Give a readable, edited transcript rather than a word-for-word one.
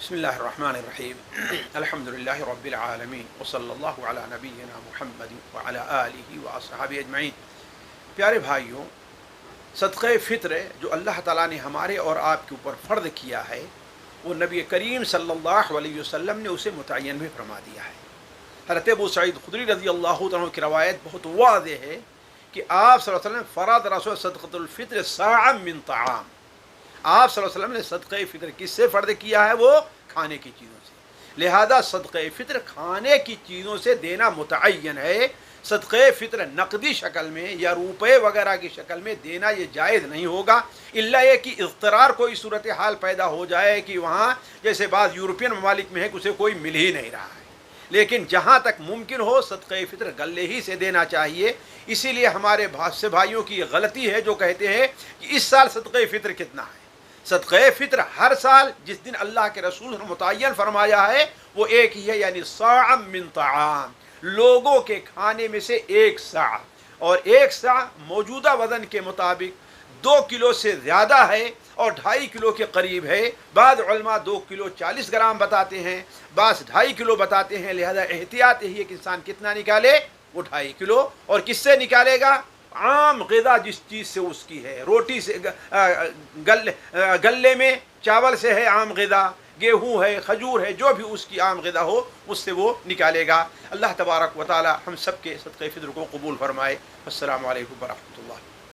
بسم اللہ الرحمن الرحیم الحمد للہ رب العالمین وصلی اللہ علی نبینا محمد وعلی آلہ واصحابہ اجمعین۔ پیارے بھائیوں، صدقہ فطر جو اللہ تعالیٰ نے ہمارے اور آپ کے اوپر فرض کیا ہے، وہ نبی کریم صلی اللہ علیہ وسلم نے اسے متعین بھی فرما دیا ہے۔ حضرت ابو سعید خدری رضی اللہ عنہ کی روایت بہت واضح ہے کہ آپ صلی اللہ علیہ وسلم فرض رسول صدقۃ الفطر صاعا من طعام، آپ صلی اللہ علیہ وسلم نے صدقہ فطر کس سے فرض کیا ہے؟ وہ کھانے کی چیزوں سے۔ لہذا صدقہ فطر کھانے کی چیزوں سے دینا متعین ہے۔ صدقہ فطر نقدی شکل میں یا روپے وغیرہ کی شکل میں دینا یہ جائز نہیں ہوگا، الا یہ کہ اضطرار کوئی صورتحال پیدا ہو جائے کہ وہاں جیسے بعض یورپین ممالک میں ہے کہ اسے کوئی مل ہی نہیں رہا ہے، لیکن جہاں تک ممکن ہو صدقہ فطر غلے ہی سے دینا چاہیے۔ اسی لیے ہمارے بہت سے بھائیوں کی یہ غلطی ہے جو کہتے ہیں کہ اس سال صدقہ فطر کتنا ہے۔ صدقہ فطر ہر سال جس دن اللہ کے رسول نے متعین فرمایا ہے وہ ایک ہی ہے، یعنی صاع من طعام، لوگوں کے کھانے میں سے ایک صاع، اور ایک صاع موجودہ وزن کے مطابق 2 کلو سے زیادہ ہے اور 2.5 کلو کے قریب ہے۔ بعض علماء 2 کلو 40 گرام بتاتے ہیں، بعض 2.5 کلو بتاتے ہیں۔ لہذا احتیاط یہی ہے کہ انسان کتنا نکالے؟ وہ 2.5 کلو۔ اور کس سے نکالے گا؟ عام غذا جس چیز سے اس کی ہے، روٹی سے، گلے میں چاول سے ہے عام غذا، گیہوں ہے، کھجور ہے، جو بھی اس کی عام غذا ہو اس سے وہ نکالے گا۔ اللہ تبارک و تعالی ہم سب کے صدقہ فطر کو قبول فرمائے۔ السلام علیکم ورحمۃ اللہ۔